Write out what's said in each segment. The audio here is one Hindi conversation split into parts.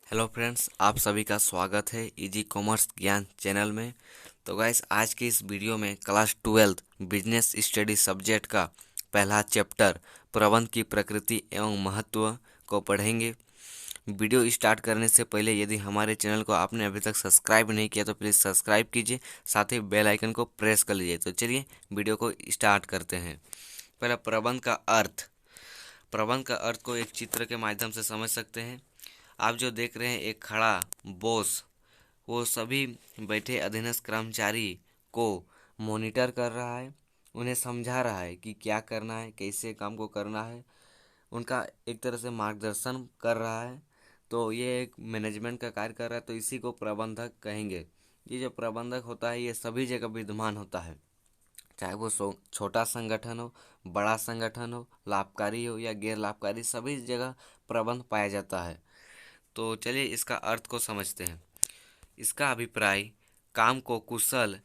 हेलो फ्रेंड्स, आप सभी का स्वागत है इजी कॉमर्स ज्ञान चैनल में। तो गाइस, आज के इस वीडियो में क्लास 12 बिजनेस स्टडी सब्जेक्ट का पहला चैप्टर प्रबंध की प्रकृति एवं महत्व को पढ़ेंगे। वीडियो स्टार्ट करने से पहले यदि हमारे चैनल को आपने अभी तक सब्सक्राइब नहीं किया तो प्लीज़ सब्सक्राइब कीजिए, साथ ही बेल आइकन को प्रेस कर लीजिए। तो चलिए वीडियो को स्टार्ट करते हैं। पहला, प्रबंध का अर्थ। प्रबंध का अर्थ को एक चित्र के माध्यम से समझ सकते हैं। आप जो देख रहे हैं, एक खड़ा बॉस वो सभी बैठे अधीनस्थ कर्मचारी को मॉनिटर कर रहा है, उन्हें समझा रहा है कि क्या करना है, कैसे काम को करना है, उनका एक तरह से मार्गदर्शन कर रहा है। तो ये एक मैनेजमेंट का कार्य कर रहा है, तो इसी को प्रबंधक कहेंगे। ये जो प्रबंधक होता है ये सभी जगह विद्यमान होता है, चाहे वो छोटा संगठन हो, बड़ा संगठन हो, लाभकारी हो या गैर लाभकारी, सभी जगह प्रबंध पाया जाता है। तो चलिए इसका अर्थ को समझते हैं। इसका अभिप्राय काम को कुशल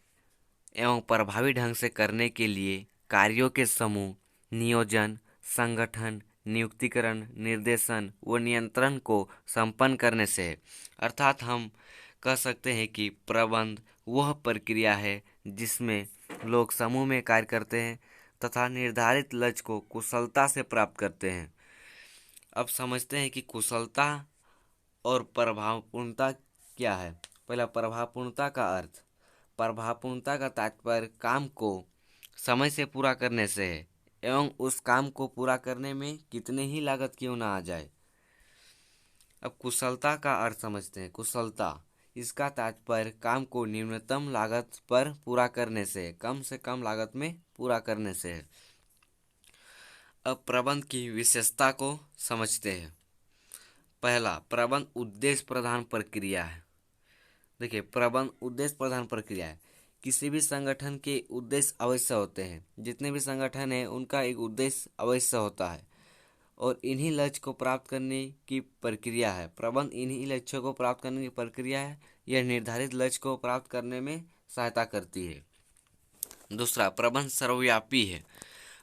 एवं प्रभावी ढंग से करने के लिए कार्यों के समूह, नियोजन, संगठन, नियुक्तिकरण, निर्देशन व नियंत्रण को संपन्न करने से है। अर्थात हम कह सकते हैं कि प्रबंध वह प्रक्रिया है जिसमें लोग समूह में कार्य करते हैं तथा निर्धारित लक्ष्य को कुशलता से प्राप्त करते हैं। अब समझते हैं कि कुशलता और प्रभावपूर्णता क्या है। पहला, प्रभावपूर्णता का अर्थ। प्रभावपूर्णता का तात्पर्य काम को समय से पूरा करने से है एवं उस काम को पूरा करने में कितने ही लागत क्यों ना आ जाए। अब कुशलता का अर्थ समझते हैं। कुशलता, इसका तात्पर्य काम को न्यूनतम लागत पर पूरा करने से, कम से कम लागत में पूरा करने से है। अब प्रबंध की विशेषता को समझते हैं। पहला, प्रबंध उद्देश्य प्रधान प्रक्रिया है। देखिए, प्रबंध उद्देश्य प्रधान प्रक्रिया है। किसी भी संगठन के उद्देश्य अवश्य होते हैं। जितने भी संगठन हैं उनका एक उद्देश्य अवश्य होता है और इन्हीं लक्ष्य को प्राप्त करने की प्रक्रिया है। प्रबंध इन्हीं लक्ष्यों को प्राप्त करने की प्रक्रिया है। यह निर्धारित लक्ष्य को प्राप्त करने में सहायता करती है। दूसरा, प्रबंध सर्वव्यापी है।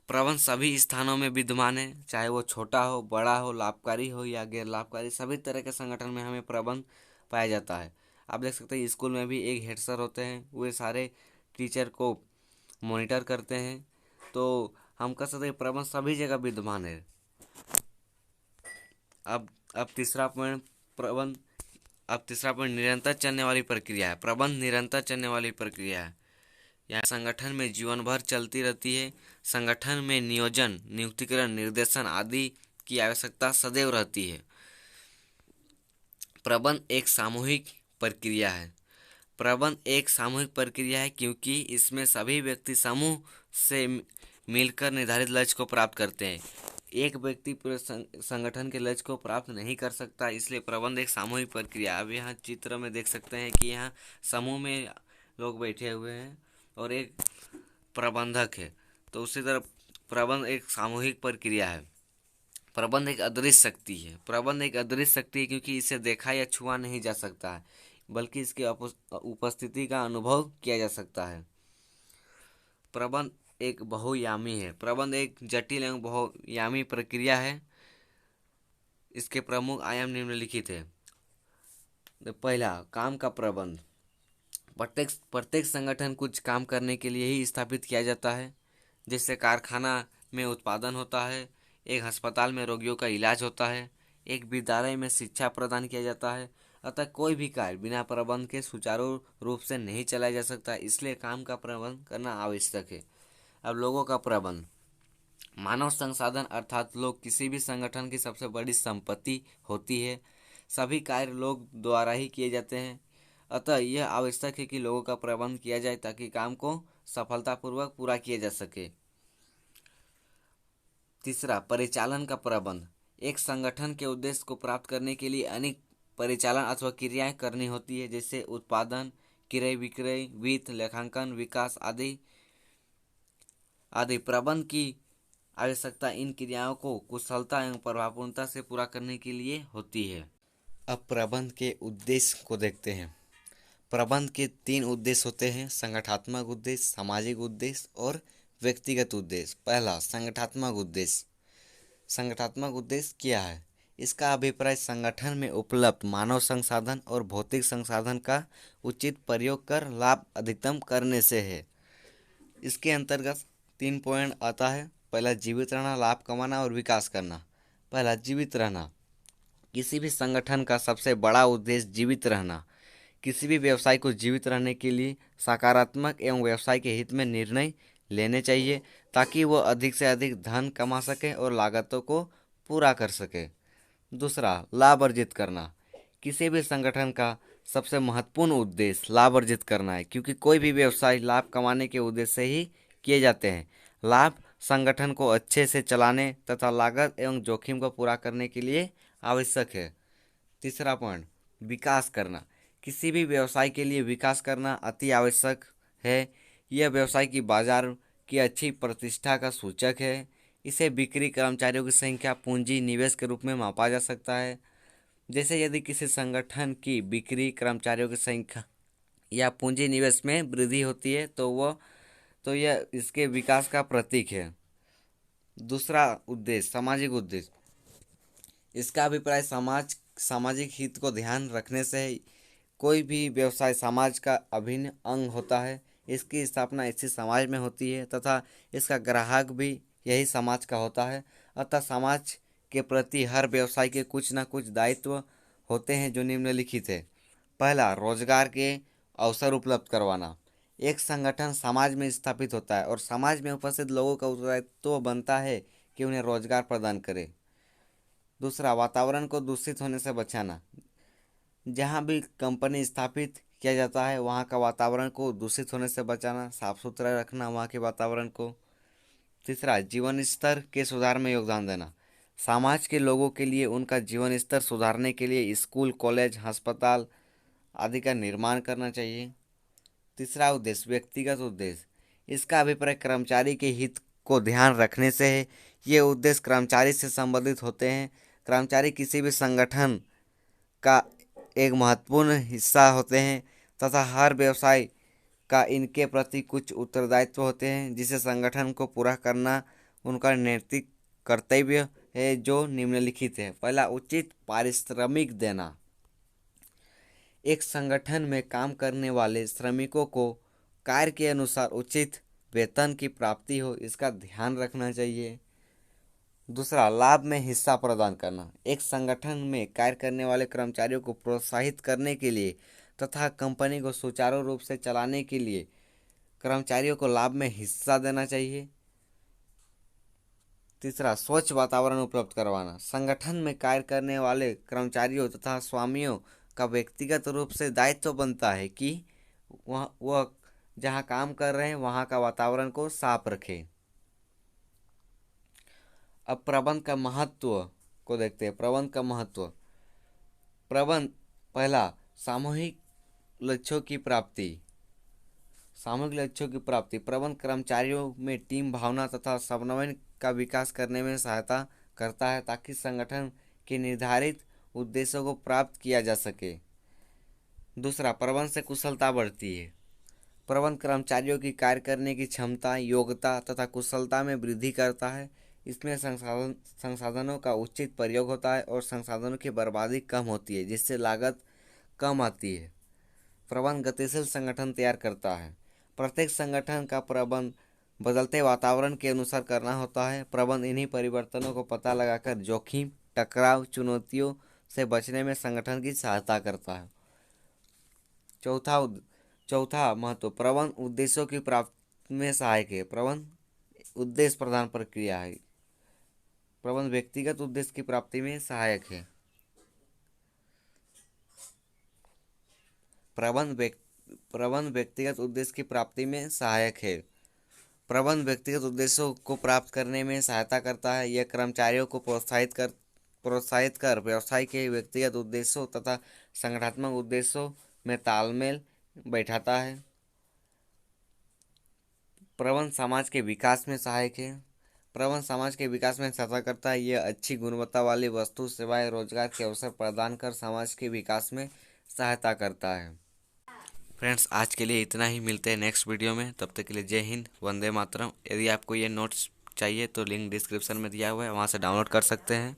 प्रबंध सभी स्थानों में विद्यमान है, चाहे वो छोटा हो, बड़ा हो, लाभकारी हो या गैर लाभकारी, सभी तरह के संगठन में हमें प्रबंध पाया जाता है। आप देख सकते हैं स्कूल में भी एक हेड सर होते हैं, वे सारे टीचर को मॉनिटर करते हैं। तो हम कह सकते हैं प्रबंध सभी जगह विद्यमान है। अब अब तीसरा पॉइंट प्रबंध अब तीसरा पॉइंट निरंतर चलने वाली प्रक्रिया है। प्रबंध निरंतर चलने वाली प्रक्रिया है। यह संगठन में जीवन भर चलती रहती है। संगठन में नियोजन, नियुक्तिकरण, निर्देशन आदि की आवश्यकता सदैव रहती है। प्रबंध एक सामूहिक प्रक्रिया है। प्रबंध एक सामूहिक प्रक्रिया है क्योंकि इसमें सभी व्यक्ति समूह से मिलकर निर्धारित लक्ष्य को प्राप्त करते हैं। एक व्यक्ति पूरे संगठन के लक्ष्य को प्राप्त नहीं कर सकता, इसलिए प्रबंध एक सामूहिक प्रक्रिया। अब यहाँ चित्र में देख सकते हैं कि यहाँ समूह में लोग बैठे हुए हैं और एक प्रबंधक है। तो उसी तरह प्रबंध एक सामूहिक प्रक्रिया है। प्रबंध एक अदृश्य शक्ति है। प्रबंध एक अदृश्य शक्ति है क्योंकि इसे देखा या छुआ नहीं जा सकता है, बल्कि इसके उपस्थिति का अनुभव किया जा सकता है। प्रबंध एक बहुआयामी है। प्रबंध एक जटिल एवं बहुआयामी प्रक्रिया है। इसके प्रमुख आयाम निम्नलिखित है। पहला, काम का प्रबंध। प्रत्येक संगठन कुछ काम करने के लिए ही स्थापित किया जाता है। जैसे कारखाना में उत्पादन होता है, एक अस्पताल में रोगियों का इलाज होता है, एक विद्यालय में शिक्षा प्रदान किया जाता है। अतः कोई भी कार्य बिना प्रबंध के सुचारू रूप से नहीं चलाया जा सकता, इसलिए काम का प्रबंध करना आवश्यक है। अब लोगों का प्रबंध। मानव संसाधन अर्थात लोग किसी भी संगठन की सबसे बड़ी संपत्ति होती है। सभी कार्य लोग द्वारा ही किए जाते हैं, अतः यह आवश्यक है कि लोगों का प्रबंध किया जाए ताकि काम को सफलतापूर्वक पूरा किया जा सके। तीसरा, परिचालन का प्रबंध। एक संगठन के उद्देश्य को प्राप्त करने के लिए अनेक परिचालन अथवा क्रियाएं करनी होती है, जैसे उत्पादन, क्रय विक्रय, वित्त, लेखांकन, विकास आदि आदि। प्रबंध की आवश्यकता इन क्रियाओं को कुशलता एवं प्रभावपूर्णता से पूरा करने के लिए होती है। अब प्रबंध के उद्देश्य को देखते हैं। प्रबंध के 3 उद्देश्य होते हैं: संगठनात्मक उद्देश्य, सामाजिक उद्देश्य और व्यक्तिगत उद्देश्य। पहला, संगठनात्मक उद्देश्य। संगठनात्मक उद्देश्य क्या है? इसका अभिप्राय संगठन में उपलब्ध मानव संसाधन और भौतिक संसाधन का उचित प्रयोग कर लाभ अधिकतम करने से है। इसके अंतर्गत 3 पॉइंट आता है। पहला, जीवित रहना, लाभ कमाना और विकास करना। पहला, जीवित रहना। किसी भी संगठन का सबसे बड़ा उद्देश्य जीवित रहना। किसी भी व्यवसाय को जीवित रहने के लिए सकारात्मक एवं व्यवसाय के हित में निर्णय लेने चाहिए ताकि वह अधिक से अधिक धन कमा सके और लागतों को पूरा कर सके। दूसरा, लाभ अर्जित करना। किसी भी संगठन का सबसे महत्वपूर्ण उद्देश्य लाभ अर्जित करना है, क्योंकि कोई भी व्यवसाय लाभ कमाने के उद्देश्य से ही किए जाते हैं। लाभ संगठन को अच्छे से चलाने तथा लागत एवं जोखिम को पूरा करने के लिए आवश्यक है। तीसरा पॉइंट, विकास करना। किसी भी व्यवसाय के लिए विकास करना अति आवश्यक है। यह व्यवसाय की बाजार की अच्छी प्रतिष्ठा का सूचक है। इसे बिक्री, कर्मचारियों की संख्या, पूंजी, निवेश के रूप में मापा जा सकता है। जैसे यदि किसी संगठन की बिक्री, कर्मचारियों की संख्या या पूंजी निवेश में वृद्धि होती है तो यह इसके विकास का प्रतीक है। दूसरा उद्देश्य, सामाजिक उद्देश्य। इसका अभिप्राय सामाजिक हित को ध्यान रखने से है। कोई भी व्यवसाय समाज का अभिन्न अंग होता है। इसकी स्थापना इसी समाज में होती है तथा इसका ग्राहक भी यही समाज का होता है। अतः समाज के प्रति हर व्यवसाय के कुछ न कुछ दायित्व होते हैं जो निम्नलिखित है। पहला, रोजगार के अवसर उपलब्ध करवाना। एक संगठन समाज में स्थापित होता है और समाज में उपस्थित लोगों का उत्तरदायित्व बनता है कि उन्हें रोजगार प्रदान करे। दूसरा, वातावरण को दूषित होने से बचाना। जहाँ भी कंपनी स्थापित किया जाता है वहाँ का वातावरण को दूषित होने से बचाना, साफ सुथरा रखना वहाँ के वातावरण को। तीसरा, जीवन स्तर के सुधार में योगदान देना। समाज के लोगों के लिए उनका जीवन स्तर सुधारने के लिए स्कूल, कॉलेज, अस्पताल आदि का निर्माण करना चाहिए। तीसरा उद्देश्य, व्यक्तिगत उद्देश्य। इसका अभिप्राय कर्मचारी के हित को ध्यान रखने से है। ये उद्देश्य कर्मचारी से संबंधित होते हैं। कर्मचारी किसी भी संगठन का एक महत्वपूर्ण हिस्सा होते हैं तथा हर व्यवसाय का इनके प्रति कुछ उत्तरदायित्व होते हैं जिसे संगठन को पूरा करना उनका नैतिक कर्तव्य है, जो निम्नलिखित है। पहला, उचित पारिश्रमिक देना। एक संगठन में काम करने वाले श्रमिकों को कार्य के अनुसार उचित वेतन की प्राप्ति हो, इसका ध्यान रखना चाहिए। दूसरा, लाभ में हिस्सा प्रदान करना। एक संगठन में कार्य करने वाले कर्मचारियों को प्रोत्साहित करने के लिए तथा कंपनी को सुचारू रूप से चलाने के लिए कर्मचारियों को लाभ में हिस्सा देना चाहिए। तीसरा, स्वच्छ वातावरण उपलब्ध करवाना। संगठन में कार्य करने वाले कर्मचारियों तथा स्वामियों का व्यक्तिगत रूप से दायित्व बनता है कि वह जहाँ काम कर रहे हैं वहाँ का वातावरण को साफ रखें। अब प्रबंध का महत्व को देखते हैं। प्रबंध का महत्व। प्रबंध, पहला, सामूहिक लक्ष्यों की प्राप्ति। सामूहिक लक्ष्यों की प्राप्ति। प्रबंध कर्मचारियों में टीम भावना तथा समन्वय का विकास करने में सहायता करता है ताकि संगठन के निर्धारित उद्देश्यों को प्राप्त किया जा सके। दूसरा, प्रबंध से कुशलता बढ़ती है। प्रबंध कर्मचारियों की कार्य करने की क्षमता, योग्यता तथा कुशलता में वृद्धि करता है। इसमें संसाधनों का उचित प्रयोग होता है और संसाधनों की बर्बादी कम होती है, जिससे लागत कम आती है। प्रबंध गतिशील संगठन तैयार करता है। प्रत्येक संगठन का प्रबंध बदलते वातावरण के अनुसार करना होता है। प्रबंध इन्हीं परिवर्तनों को पता लगाकर जोखिम, टकराव, चुनौतियों से बचने में संगठन की सहायता करता है। चौथा महत्व, प्रबंध उद्देश्यों की प्राप्ति में सहायक है। प्रबंध उद्देश्य प्रधान प्रक्रिया है। प्रबंध व्यक्तिगत उद्देश्य की प्राप्ति में सहायक है। प्रबंध व्यक्तिगत उद्देश्य की प्राप्ति में सहायक है। प्रबंध व्यक्तिगत उद्देश्यों को प्राप्त करने में सहायता करता है। यह कर्मचारियों को प्रोत्साहित कर व्यवसाय के व्यक्तिगत उद्देश्यों तथा संगठनात्मक उद्देश्यों में तालमेल बैठाता है। प्रबंध समाज के विकास में सहायक है। प्रबंध समाज के विकास में सहायता करता है। यह अच्छी गुणवत्ता वाली वस्तु, सेवाएं, रोजगार के अवसर प्रदान कर समाज के विकास में सहायता करता है। फ्रेंड्स, आज के लिए इतना ही। मिलते हैं नेक्स्ट वीडियो में। तब तक के लिए जय हिंद, वंदे मातरम। यदि आपको ये नोट्स चाहिए तो लिंक डिस्क्रिप्शन में दिया हुआ है, वहाँ से डाउनलोड कर सकते हैं।